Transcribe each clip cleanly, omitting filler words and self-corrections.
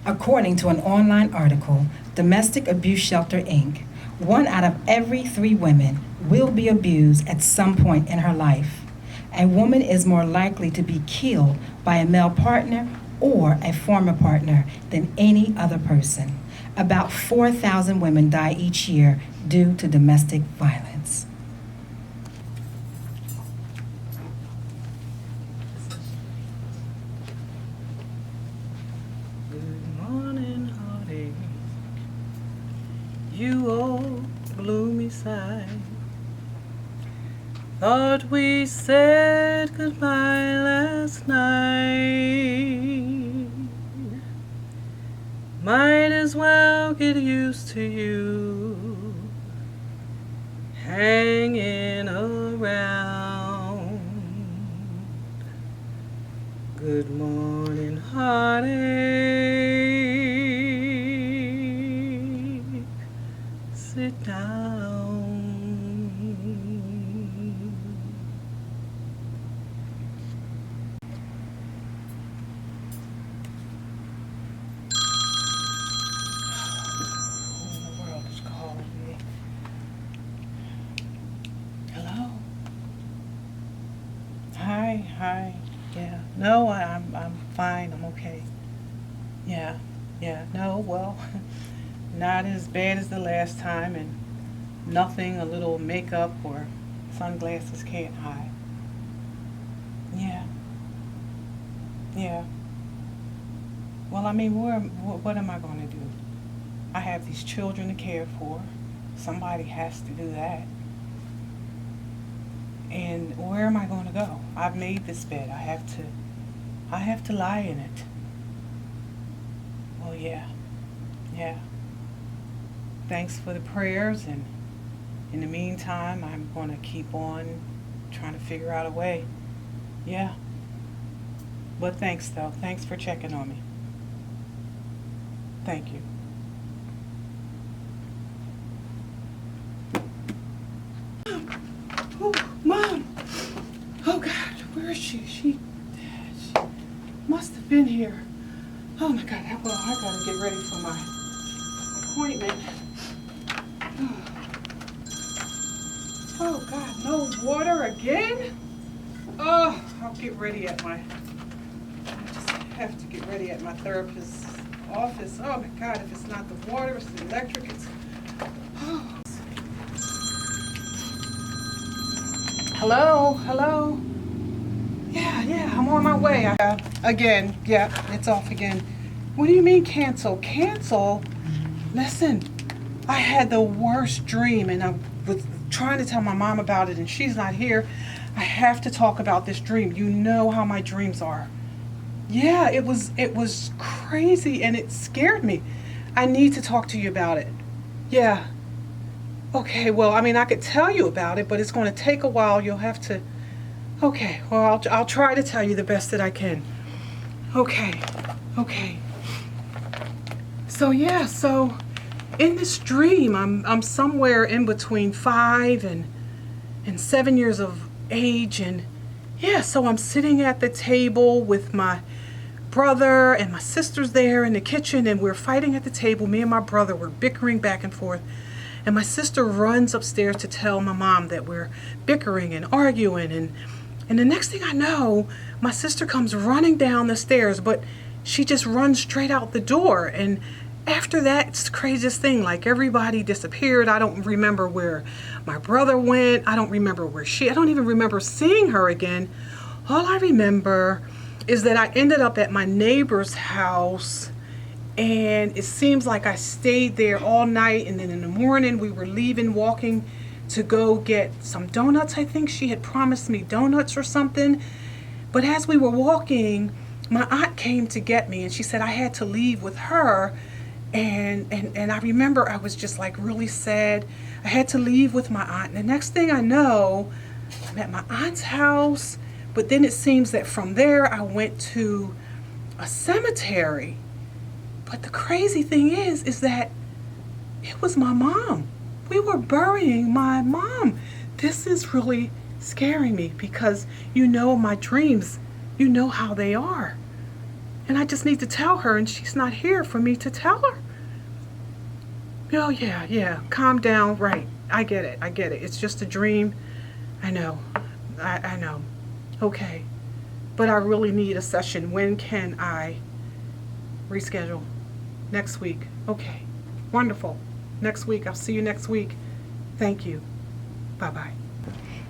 According to an online article, Domestic Abuse Shelter Inc., 1 out of every 3 women will be abused at some point in her life. A woman is more likely to be killed by a male partner or a former partner than any other person. About 4,000 women die each year due to domestic violence. Good morning, heartache. You old gloomy side. Thought we said goodbye last night. Might as well get used to you hanging around. Good morning, heartache. Sit down. Who in the world is calling me? Hello? Hi. Yeah. No, I'm fine. I'm okay. Yeah. No, well, not as bad as the last time, and nothing a little makeup or sunglasses can't hide. Yeah. Well, I mean, what am I going to do? I have these children to care for. Somebody has to do that. And where am I going to go? I've made this bed. I have to lie in it. Well, yeah. Thanks for the prayers, and in the meantime, I'm going to keep on trying to figure out a way. Yeah. But thanks, though. Thanks for checking on me. Thank you. Oh, Mom! Oh, God, where is she? She must have been here. Oh, my God. Well, I got to get ready for my appointment. Oh, God, no water again? Oh, I'll get ready at I just have to get ready at my therapist's office. Oh, my God, if it's not the water, it's the electric, oh. Hello? Yeah, I'm on my way. Again, it's off again. What do you mean cancel? Cancel? Listen, I had the worst dream, and I was trying to tell my mom about it, and she's not here. I have to talk about this dream. You know how my dreams are. Yeah, it was crazy, and it scared me. I need to talk to you about it. Yeah. Okay, well, I mean, I could tell you about it, but it's going to take a while. You'll have to... Okay, well, I'll try to tell you the best that I can. Okay. So in this dream, I'm somewhere in between 5 and 7 years of age, and so I'm sitting at the table with my brother, and my sister's there in the kitchen, and we're fighting at the table. Me and my brother were bickering back and forth. And my sister runs upstairs to tell my mom that we're bickering and arguing. And the next thing I know, my sister comes running down the stairs, but she just runs straight out the door. And after that, it's the craziest thing. Like, everybody disappeared. I don't remember where my brother went. I don't remember I don't even remember seeing her again. All I remember is that I ended up at my neighbor's house, and it seems like I stayed there all night, and then in the morning we were walking to go get some donuts. I think she had promised me donuts or something. But as we were walking, my aunt came to get me, and she said I had to leave with her. And I remember I was just like really sad. I had to leave with my aunt. And the next thing I know, I'm at my aunt's house. But then it seems that from there I went to a cemetery. But the crazy thing is that it was my mom. We were burying my mom. This is really scaring me because you know my dreams, you know how they are. And I just need to tell her, and she's not here for me to tell her. Oh, yeah, calm down, right. I get it. It's just a dream. I know. I know. Okay. But I really need a session. When can I reschedule? Next week. Okay. Wonderful. Next week. I'll see you next week. Thank you. Bye-bye.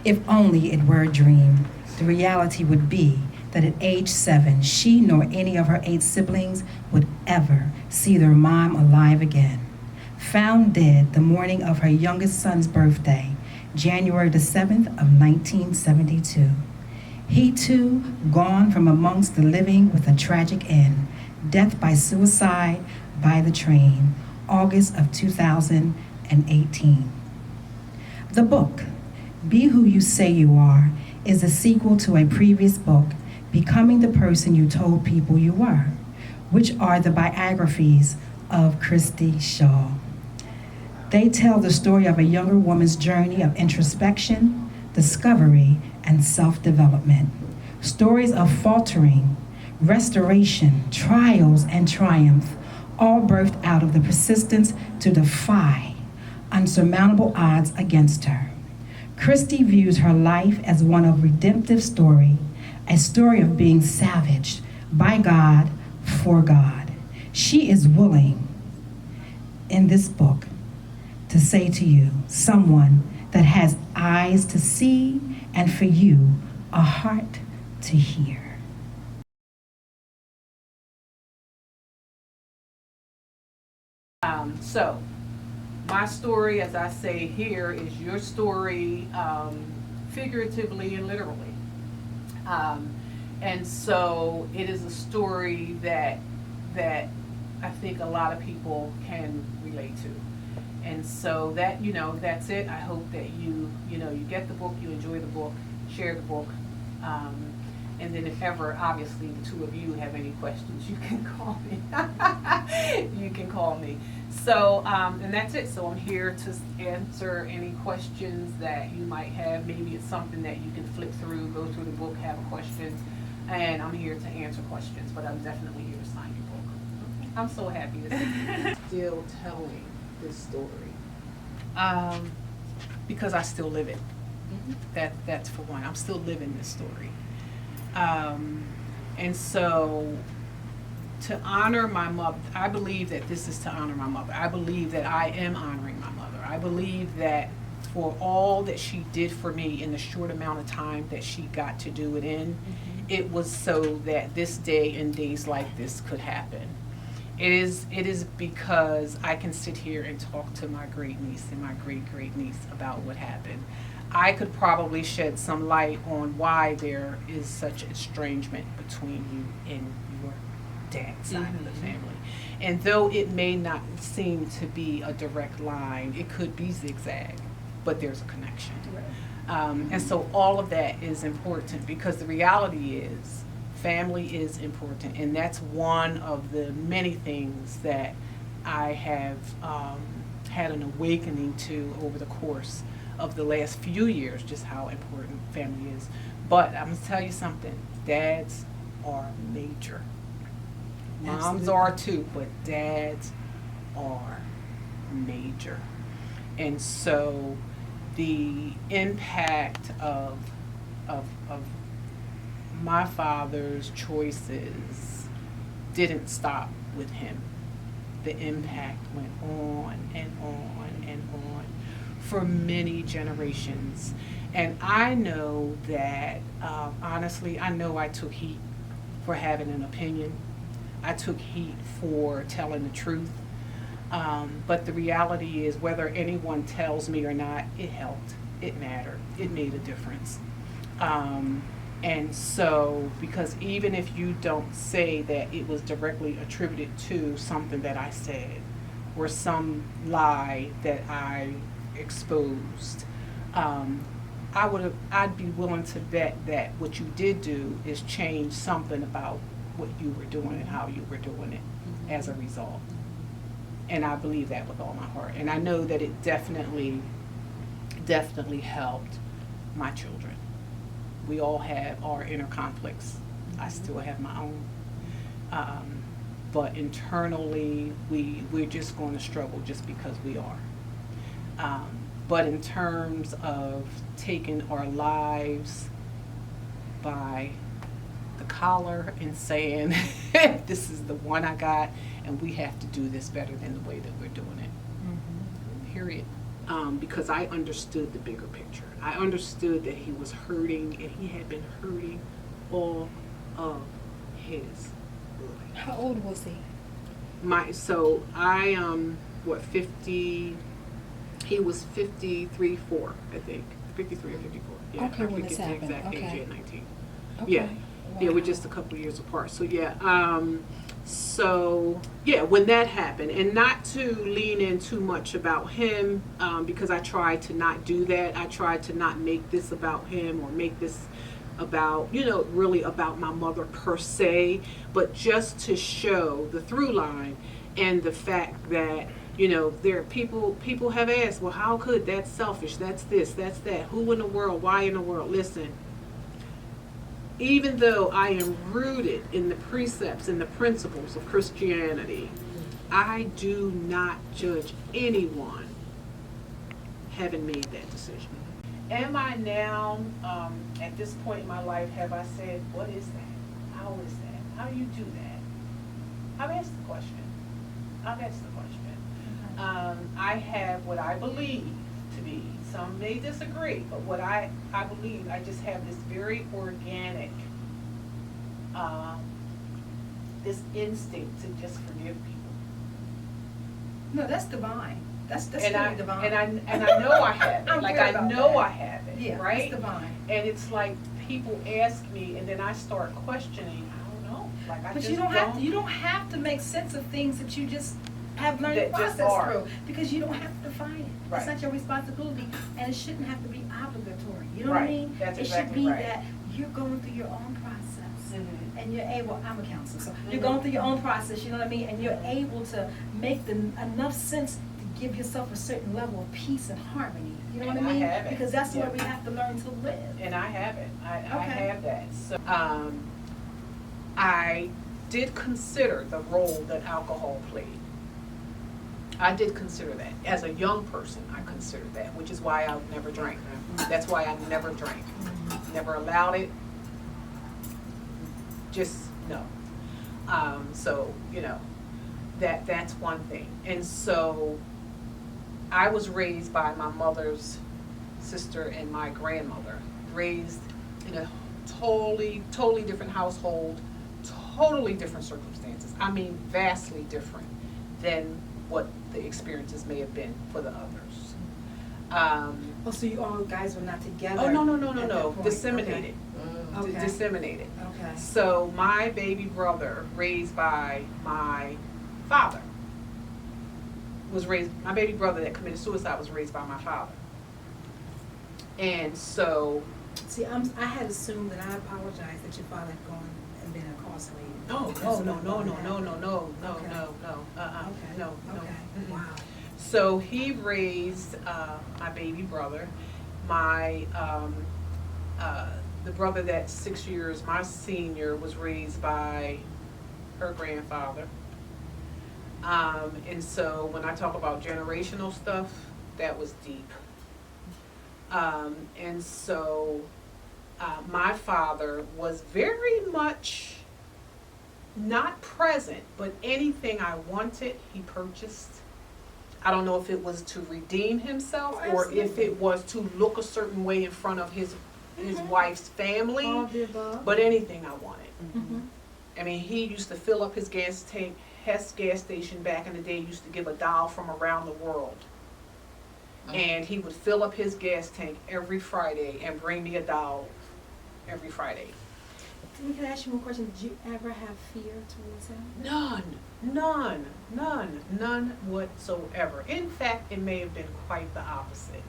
If only it were a dream, the reality would be that at age 7, she nor any of her 8 siblings would ever see their mom alive again. Found dead the morning of her youngest son's birthday, January the 7th of 1972. He too gone from amongst the living with a tragic end, death by suicide by the train, August of 2018. The book, Be Who You Say You Are, is a sequel to a previous book, Becoming the Person You Told People You Were, which are the biographies of Christie Shaw. They tell the story of a younger woman's journey of introspection, discovery, and self-development. Stories of faltering, restoration, trials, and triumph, all birthed out of the persistence to defy unsurmountable odds against her. Christie views her life as one of redemptive story, a story of being savaged by God for God. She is willing in this book to say to you, someone that has eyes to see and for you, a heart to hear. So, my story, as I say here, is your story, figuratively and literally. And so it is a story that I think a lot of people can relate to. And so that, that's it. I hope that you get the book, you enjoy the book, share the book. And then if ever, obviously, the two of you have any questions, you can call me. You can call me. So, and that's it. So I'm here to answer any questions that you might have. Maybe it's something that you can flip through, go through the book, have a question. And I'm here to answer questions, but I'm definitely here to sign your book. I'm so happy to see you still telling this story. Because I still live it. That's for one. I'm still living this story. And so to honor my mother, I believe that this is to honor my mother. I believe that I am honoring my mother. I believe that for all that she did for me in the short amount of time that she got to do it in, it was so that this day and days like this could happen. It is because I can sit here and talk to my great niece and my great niece about what happened. I could probably shed some light on why there is such estrangement between you and your dad's side of the family. And though it may not seem to be a direct line, it could be zigzag, but there's a connection. And so all of that is important because the reality is family is important, and that's one of the many things that I have had an awakening to over the course of the last few years, just how important family is. But I'm going to tell you something, dads are major. Moms are too, but dads are major. And so the impact of my father's choices didn't stop with him. The impact went on and on and on for many generations. And I know that, honestly, I know I took heat for having an opinion. I took heat for telling the truth. But the reality is, whether anyone tells me or not, it helped. It mattered. It made a difference. And so, because even if you don't say that it was directly attributed to something that I said or some lie that I exposed, I'd be willing to bet that what you did do is change something about what you were doing and how you were doing it as a result. And I believe that with all my heart. And I know that it definitely helped my children. We all have our inner conflicts. I still have my own. But internally, we're just going to struggle just because we are. But in terms of taking our lives by the collar and saying, this is the one I got, and we have to do this better than the way that we're doing it. Period. Because I understood the bigger picture. I understood that he was hurting, and he had been hurting all of his life. How old was he? I 50, he was 53, 4, I think. 53 or 54. Yeah, Okay, I when forget this the happened. exact age, Okay. at 19. Okay. Yeah. Yeah, we're Wow. just a couple of years apart. So when that happened, and not to lean in too much about him, because I tried to not do that. I tried to not make this about him or make this about, really about my mother per se, but just to show the through line and the fact that, there are people have asked, well, how could, that's selfish, that's this, that's that, who in the world, why in the world? Listen, even though I am rooted in the precepts and the principles of Christianity, I do not judge anyone having made that decision. Am I now, at this point in my life, have I said, what is that? How is that? How do you do that? I've asked the question. I have what I believe to be, some may disagree, but what I believe, I just have this very organic, this instinct to just forgive people. No, that's divine. That's And really I divine. and I know I have it. I'm Like clear I about know that. I have it. Yeah, right? that's divine. And it's like people ask me, and then I start questioning. I don't know. Like I But just you don't have to make sense of things that you just have learned to That just process are. through, because you don't have to define it. That's Right. not your responsibility, and it shouldn't have to be obligatory. You know what I Right. mean? That's it exactly should be right. that you're going through your own process, Mhm. and you're able. I'm a counselor, so you're Mhm. going through your own process. You know what I mean? And you're able to make enough sense to give yourself a certain level of peace and harmony. You know And what I I mean? have it. Because that's Yeah. where we have to learn to live. And I have it. I Okay. have that. So I did consider the role that alcohol played. I did consider that. As a young person, I considered that, which is why I never drank. That's why I never drank. Never allowed it. Just no. So, that's one thing. And so I was raised by my mother's sister and my grandmother, raised in a totally different household, totally different circumstances. I mean, vastly different than what the experiences may have been for the others. Oh, so you all guys were not together? Oh, no, at that point. disseminated. Okay. Disseminated. Okay. So my baby brother, raised by my father, my baby brother that committed suicide was raised by my father. And so, See, I had assumed, and I apologize, that your father had gone and been incarcerated. no. Okay. Mm-mm. Wow. So he raised my baby brother, my the brother that's 6 years my senior was raised by her grandfather. And so when I talk about generational stuff, that was deep. And so my father was very much not present, but anything I wanted, he purchased. I don't know if it was to redeem himself or if it was to look a certain way in front of his wife's family, All the above. but anything I wanted. Mhm. I mean, he used to fill up his gas tank. Hess gas station back in the day used to give a doll from around the world. And he would fill up his gas tank every Friday and bring me a doll every Friday. Can I ask you one question? Did you ever have fear towards him? None whatsoever. In fact, it may have been quite the opposite.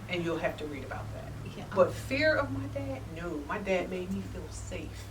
And you'll have to read about that. Yeah. But fear of my dad? No, my dad made me feel safe.